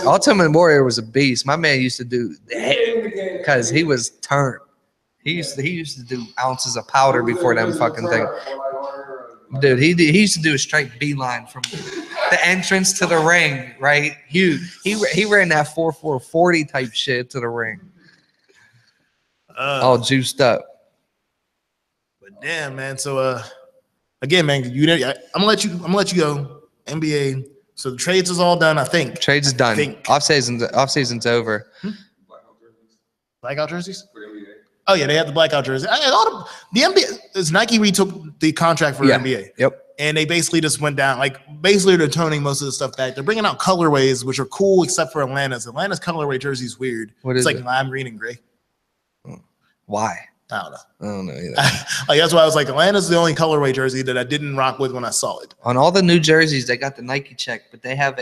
Ultimate Warrior was a beast. My man used to do because he was turned. He used to do ounces of powder before them fucking thing. Dude, he used to do a straight beeline from the entrance to the ring, right? He ran that 4-4-40 type shit to the ring. All juiced up. But damn, man. So again, man, I'm gonna let you go. NBA. So the trades is all done, I think. Trades is done. Off season's over. Blackout jerseys? Oh yeah, they had the blackout jersey. The NBA is Nike retook the contract for the NBA. Yep. And they basically just went down. Like basically, they're toning most of the stuff back. They're bringing out colorways, which are cool, except for Atlanta's. Atlanta's colorway jersey is weird. What is it? It's like lime green and gray. Why? I don't know. I don't know either. Like that's why I was like, Atlanta's the only colorway jersey that I didn't rock with when I saw it. On all the new jerseys, they got the Nike check, but they have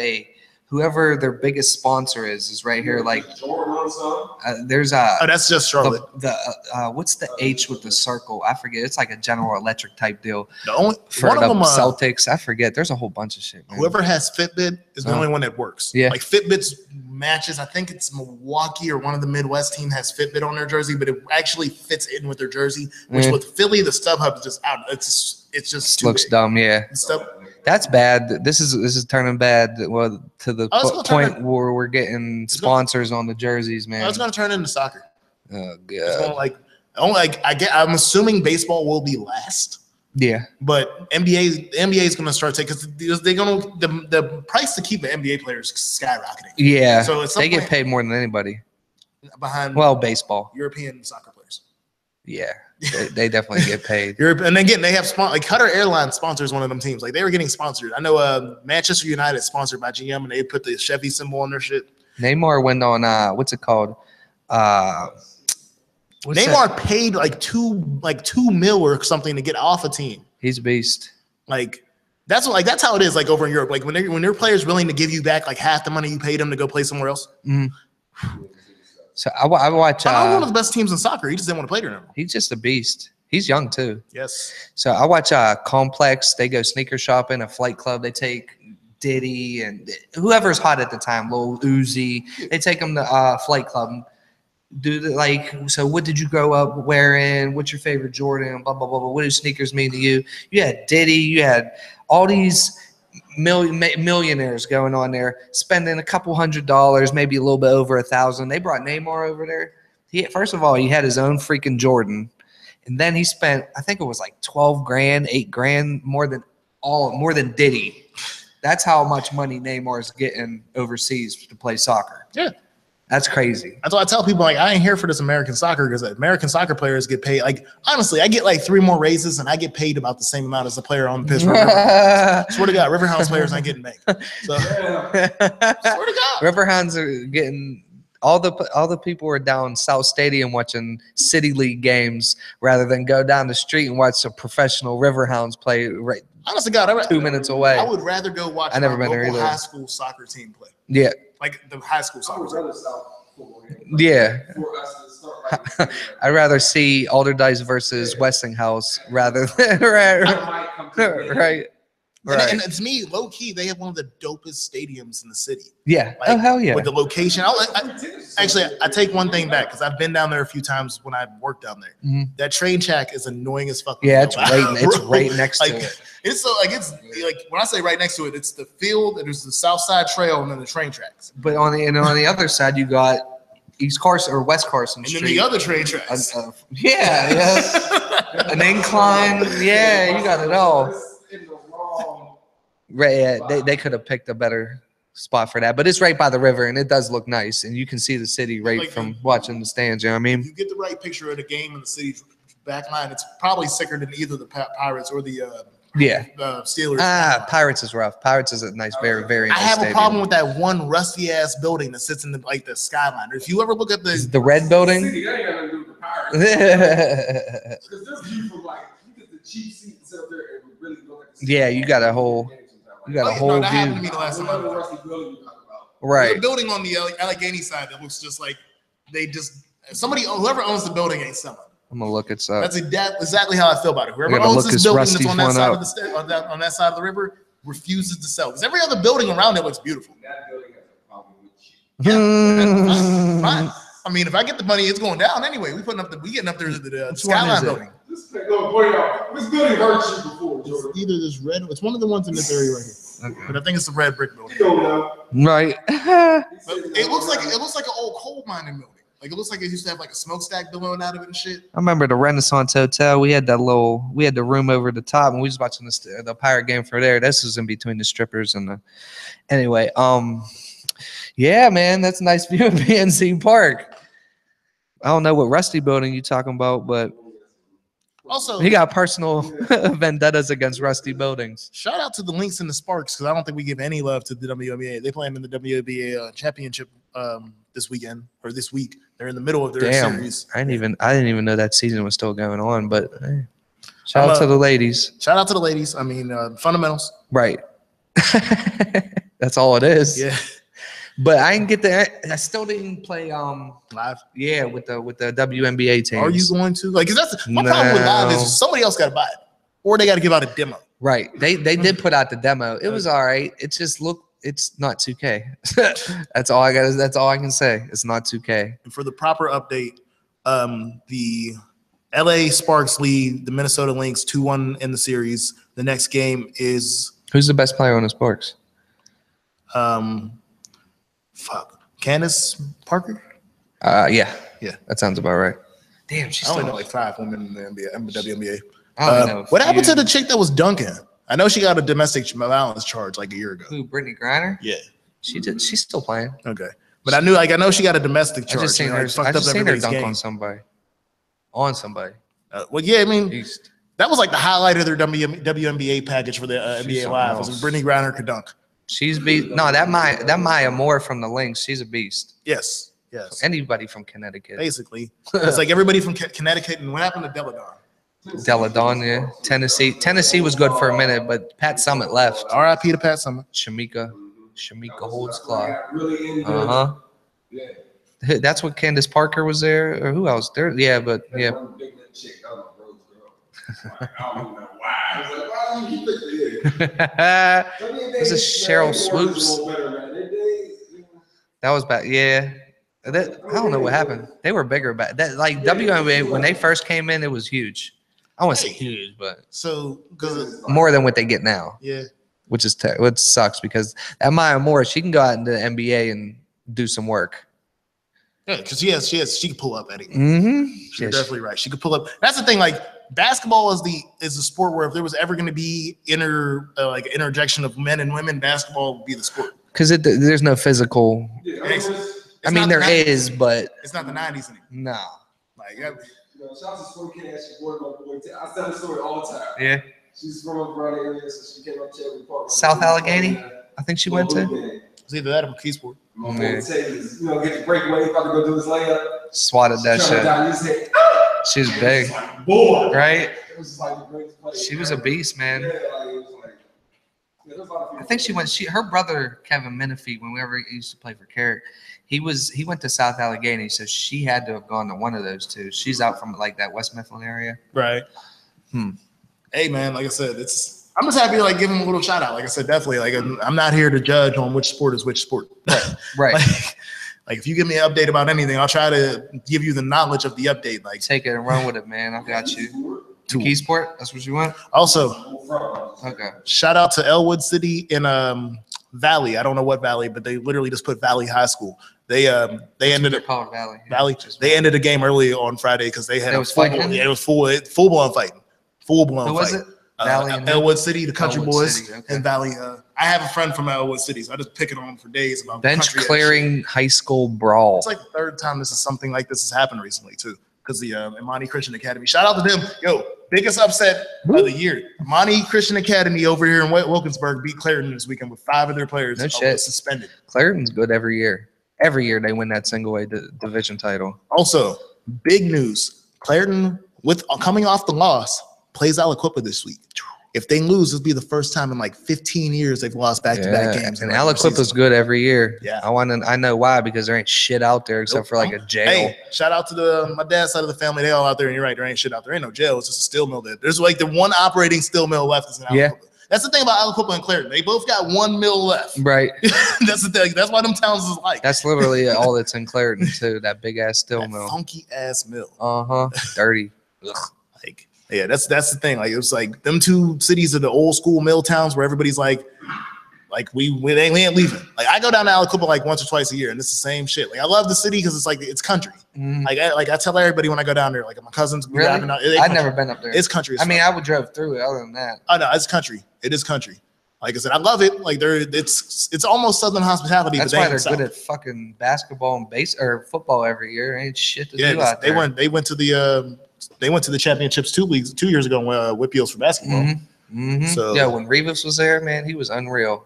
whoever their biggest sponsor is right here. Like there's that's just Charlotte. What's the H with the circle? I forget. It's like a General Electric type deal. The only for one the of them, Celtics. I forget. There's a whole bunch of shit. Man. Whoever has Fitbit is the only one that works. Yeah. Like Fitbit's matches. I think it's Milwaukee or one of the Midwest team has Fitbit on their jersey, but it actually fits in with their jersey. Which with Philly, the StubHub is just out. It's just looks dumb. Yeah. That's bad. This is turning bad. Well, to the point where we're getting sponsors on the jerseys, man. It's going to turn into soccer. Oh god. I'm assuming baseball will be last. Yeah. But the NBA is going to start taking because they're going to the price to keep an NBA player is skyrocketing. Yeah. So they get paid more than anybody. Behind baseball. European soccer players. Yeah. They definitely get paid. And again, they have like Qatar Airlines sponsors one of them teams. Like they were getting sponsored. I know Manchester United is sponsored by GM, and they put the Chevy symbol on their shit. Neymar went on what's it called? Neymar paid like $2 million or something to get off a team. He's a beast. Like that's how it is. Like over in Europe, like when their players willing to give you back like half the money you paid them to go play somewhere else. Mm-hmm. So I watch. I'm one of the best teams in soccer. He just didn't want to play there anymore. He's just a beast. He's young too. Yes. So I watch Complex. They go sneaker shopping, a Flight Club. They take Diddy and whoever's hot at the time, Lil Uzi. They take them to Flight Club. So what did you grow up wearing? What's your favorite Jordan? Blah blah blah blah. What do sneakers mean to you? You had Diddy. You had all these millionaires going on there spending a couple $100, maybe a little bit over $1,000. They brought Neymar over there. First of all, he had his own freaking Jordan, and then he spent, I think it was like $12 grand, $8 grand more than Diddy. That's how much money Neymar's getting overseas to play soccer. Yeah. That's crazy. That's why I tell people, like, I ain't here for this American soccer because American soccer players get paid. Like, honestly, I get like 3 more raises and I get paid about the same amount as the player on the pitch. Swear to God, Riverhounds players ain't getting paid. So, swear to God. Riverhounds are getting all the people are down South Stadium watching City League games rather than go down the street and watch a professional Riverhounds play right. Honestly, God, 2 minutes away. I would rather go watch my local high school soccer team play. Yeah. Like the high school soccer team. Yeah. I'd rather see Alderdice versus Westinghouse rather than right. Right. And to me, low key, they have one of the dopest stadiums in the city. Yeah. Like, oh hell yeah. With the location, I take one thing back because I've been down there a few times when I worked down there. Mhm. That train track is annoying as fuck. Yeah, it's right next to it. It's like when I say right next to it, it's the field and there's the South Side Trail and then the train tracks. But on the other side, you got East Carson or West Carson And Street. then the other train tracks. Yeah. An incline. Yeah, you got it all. Right. Yeah, they could have picked a better spot for that, but it's right by the river and it does look nice, and you can see the city right from watching the stands. You know what I mean? If you get the right picture of the game in the city's back line, it's probably sicker than either the Pirates or the Steelers. Pirates is rough. Pirates is a nice, very, very nice I have stadium. a problem with that one rusty ass building that sits in the skyline. If you ever look at the red building. City, that ain't got nothing to do with the Pirates. Because there's people like you get the cheap seats up there and really look at the Yeah, you got a whole view. that happened to me the last time I was rusty building you talk about. Right. There's a building on the Allegheny side that looks just like whoever owns the building ain't selling. I'm gonna look it up. That's exactly how I feel about it. Whoever gotta owns look this this building rusty that's on that one side up. of on that side of the river refuses to sell. Because every other building around it looks beautiful. That building has a problem with you. Yeah, fine. I mean, if I get the money, it's going down anyway. We getting up there to the skyline building. This building hurt you before, Jordan. It's either this red. It's one of the ones in this area right here. Okay. But I think it's the red brick building. You don't know. Right. But it looks like an old coal mining building. Like it looks like it used to have like a smokestack billowing out of it and shit. I remember the Renaissance Hotel. We had the room over the top, and we was watching the Pirate game for there. This was in between the strippers and the. Anyway, yeah, man, that's a nice view of PNC Park. I don't know what rusty building you talking about, but Also, he got personal vendettas against rusty buildings. shout out to the Lynx and the Sparks because I don't think we give any love to the WNBA. They playing in the WNBA championship this week. They're in the middle of their series. I didn't even know that season was still going on. But hey, shout out to the ladies. Shout out to the ladies. I mean, fundamentals. Right. That's all it is. Yeah. But I didn't get that. I still didn't play Live. Yeah, with the WNBA teams. Are you going to? Like, 'cause that's my problem with live is somebody else got to buy it, or they got to give out a demo. Right. They did put out the demo. It was all right. It just it's not 2K. That's all I can say. It's not 2K. And for the proper update, the LA Sparks lead the Minnesota Lynx 2-1 in the series. The next game is Who's the best player on the Sparks? Candace Parker. Yeah. Yeah. That sounds about right. Damn, she's I only still know like 5 women in the WNBA. I don't know. What happened to the chick that was dunking? I know she got a domestic violence charge like a year ago. Who? Brittany Griner? Yeah. She's still playing. Okay. But I know she got a domestic charge. I just seen her. fucked I up just seen her everybody's dunk game. on somebody. Well, yeah, I mean, Beast. that was like the highlight of their WNBA package for the NBA something Live. else. Was Brittany Griner could dunk. She's beast. No, that Maya Moore from the Lynx. She's a beast. Yes. Anybody from Connecticut. Basically, it's like everybody from Connecticut. And what happened to Deladon? Deladon, yeah. Tennessee was good for a minute, but Pat Summitt left. R.I.P. to Pat Summitt. Shamika Holdsclaw. Really into Uh-huh. Yeah. That's what Candace Parker was there, or who else? There, yeah, but yeah. One big nut chick, that was a Rose girl. Like, I don't even know why. I was like, why do you keep it there? This is Cheryl Swoops. That was back, yeah. I don't know what happened. They were bigger back. That like WNBA when they first came in, it was huge. I wouldn't say huge, but So, because more than what they get now. yeah, Which sucks because that Maya Moore, she can go out into the NBA and do some work. yeah, because she could pull up anything. Mm-hmm. You're definitely right. She could pull up. That's the thing. Like basketball is the sport where if there was ever going to be interjection of men and women, basketball would be the sport. Because there's no physical. It's I mean, there the 90s. is, but It's not the 90s anymore. no. Like, Shout out to Swim King, she boy, my boy. I tell the story all the time. Yeah. She's from around the area, so she came up to every park. South Allegheny, I think she went to. it's either that or Keysport. My boy Taylor's, get the breakaway, about to go do his layup. Swatted that Shut her shit. down, you say, She was big, like, boy. right? It was like the greatest play. She was a beast, man. Yeah, like, it was like, there's a lot of people. I think she went. Her brother Kevin Menifee, whenever he used to play for Carrick, he went to South Allegheny, so she had to have gone to one of those two. She's out from like that West Mifflin area. Right. Hmm. Hey man, like I said, it's I'm just happy to like give him a little shout out. Like I said, definitely. Like I'm not here to judge on which sport is which sport. Right. Like if you give me an update about anything, I'll try to give you the knowledge of the update. Like take it and run with it, man. I got you. Key sport. That's what you want. Also, okay. Shout out to Elwood City in Valley. I don't know what Valley, but they literally just put Valley High School. They ended it called Valley. Valley. They ended the game early on Friday because they had it was fighting. Yeah, it was full blown fighting. Full blown. Who was it? Valley Elwood City, the Country Elwood Boys, City, okay. and Valley. I have a friend from Elwood City, so I just pick it on for days about bench clearing high school brawl. It's like the third time something like this has happened recently too. Because the Imani Christian Academy. Shout out to them. Yo, biggest upset of the year. Imani Christian Academy over here in Wilkinsburg beat Clarendon this weekend with 5 of their players suspended. Clarendon's good every year. Every year they win that single A division title. Also, big news. Clarendon, with coming off the loss, plays Aliquippa this week. If they lose, it'll be the first time in like 15 years they've lost back-to-back games. And Aliquippa's good every year. Yeah. I know why, because there ain't shit out there except for like a jail. Hey, shout out to my dad's side of the family. They all out there, and you're right, there ain't shit out there. Ain't no jail. It's just a steel mill there. There's like the one operating steel mill left is in Aliquippa. Yeah. That's the thing about Aliquippa and Clarendon. They both got 1 mill left. Right. That's the thing. That's why them towns is like. That's literally all that's in Clarendon too. That big ass steel mill. Funky ass mill. Dirty. Ugh. Like, yeah, that's the thing. Like, it was like them 2 cities are the old school mill towns where everybody's like we ain't leaving. Like I go down to Aliquippa like once or twice a year, and it's the same shit. Like I love the city because it's like it's country. Like I tell everybody when I go down there, like my cousins. Really? I've never been up there. It's country. I mean, I would drive through it. Other than that, oh no, it's country. It is country. Like I said, I love it. Like it's almost Southern hospitality. That's why they're good at fucking basketball and football every year. Ain't shit to do out there. They went to the championships 2 years ago when Whitfields for basketball. So yeah, when Rivas was there, man, he was unreal.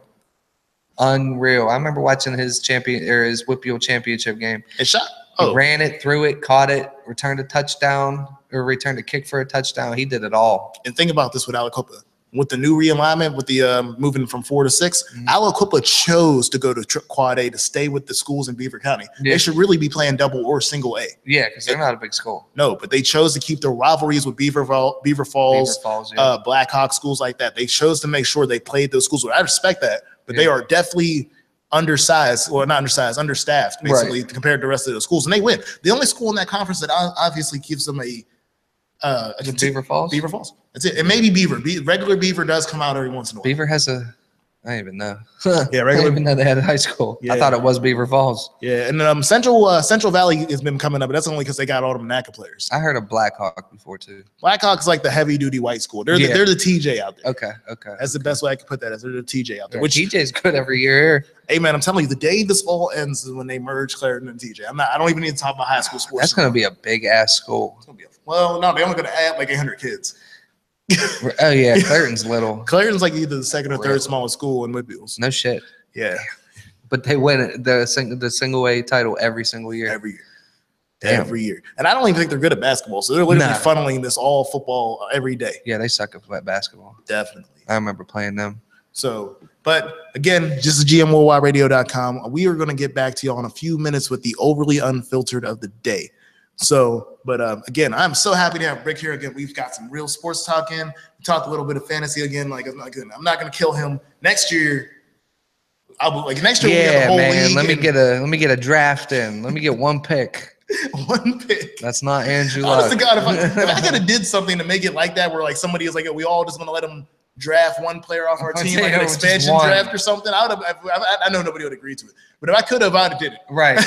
Unreal. I remember watching his Whitfield championship game. He ran it, threw it, caught it, returned a touchdown, or returned a kick for a touchdown. He did it all. And think about this with Aliquippa. With the new realignment, with the moving from 4 to 6, Aliquippa chose to go to Quad A to stay with the schools in Beaver County. Yeah. They should really be playing double or single A. Yeah, because they're not a big school. No, but they chose to keep their rivalries with Beaver Falls, yeah. Blackhawk, schools like that. They chose to make sure they played those schools. I respect that, but they are definitely understaffed, basically, compared to the rest of the schools. And they win. The only school in that conference that obviously gives them Beaver Falls? Beaver Falls. That's it. And maybe Beaver. Regular Beaver does come out every once in a while. Beaver has I don't even know. Yeah, regular. I didn't even know they had a high school. Yeah. I thought it was Beaver Falls. Yeah, and Central Valley has been coming up, but that's only because they got all the Monaca players. I heard of Blackhawk before too. Blackhawk's like the heavy duty white school. They're the TJ out there. Okay. That's the best way I can put that. They're the TJ out there. Yeah, which TJ's good every year. Hey man, I'm telling you, the day this all ends is when they merge Clarendon and TJ. I don't even need to talk about high school sports. That's gonna be a big ass school. Well, no, they're only gonna add like 800 kids. Oh yeah, Clarendon's little. Clarendon's like either the second or third smallest school in Whitfields. No shit. Yeah, but they win the single A title every single year. Every year. And I don't even think they're good at basketball. So they're literally funneling this all football every day. Yeah, they suck at basketball. Definitely. I remember playing them. So, but again, just GMWorldWideRadio.com. We are going to get back to y'all in a few minutes with the overly unfiltered of the day. So, but again, I'm so happy to have Rick here again. We've got some real sports talk in. We talked a little bit of fantasy again. Like, I'm not going to kill him next year. Next year. Yeah, we'll man. Let me get a draft in. Let me get one pick. One pick. That's not Andrew Luck. Honest to God, if I could have did something to make it like that, where like somebody is like, we all just going to let them draft one player off our team, like an expansion draft or something. I know nobody would agree to it, but if I could have, I'd have did it. Right.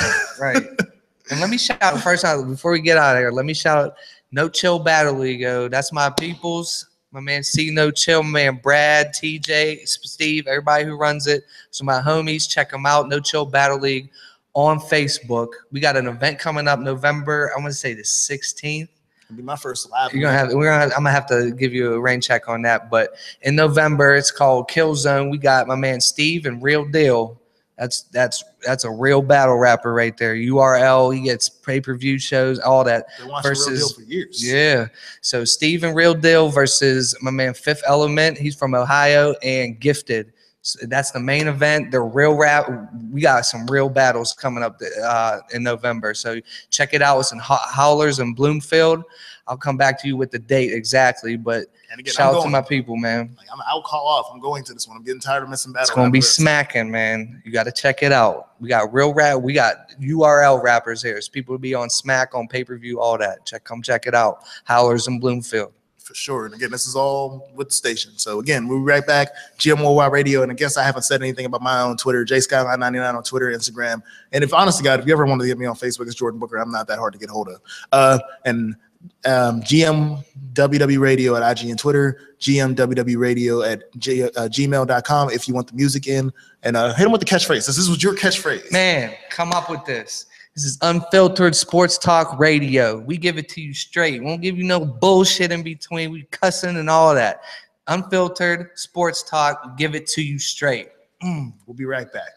And let me shout out first out before we get out of here. Let me shout out No Chill Battle League. That's my peoples. My man C No Chill, my man Brad, TJ, Steve, everybody who runs it. So my homies, check them out. No Chill Battle League on Facebook. We got an event coming up November. I want to say the 16th. It'll be my first live. I'm gonna have to give you a rain check on that. But in November, it's called Kill Zone. We got my man Steve and Real Deal. That's a real battle rapper right there. URL, he gets pay-per-view shows, all that. Versus Real Deal for years. Yeah. So Steve and Real Deal versus my man Fifth Element. He's from Ohio, and Gifted. That's the main event. The real rap. We got some real battles coming up in November. So check it out. It's in Howlers in Bloomfield. I'll come back to you with the date exactly. But again, shout out to my people, man. Like, I'll call off. I'm going to this one. I'm getting tired of missing battles. It's gonna be smacking, man. You got to check it out. We got real rap. We got URL rappers here. So people will be on Smack, on pay-per-view, all that. Come check it out. Howlers in Bloomfield. For sure. And again, this is all with the station. So again, we'll be right back. GMOY Radio. And I guess I haven't said anything about my own Twitter. JSkyline99 on Twitter, Instagram. And if honestly, God, if you ever want to get me on Facebook, it's Jordan Booker. I'm not that hard to get hold of. And GMWW Radio at IG and Twitter, GMWW Radio at gmail.com if you want the music in. And hit them with the catchphrase. This was your catchphrase. Man, come up with this. This is Unfiltered Sports Talk Radio. We give it to you straight. We won't give you no bullshit in between. We cussing and all that. Unfiltered Sports Talk. We give it to you straight. We'll be right back.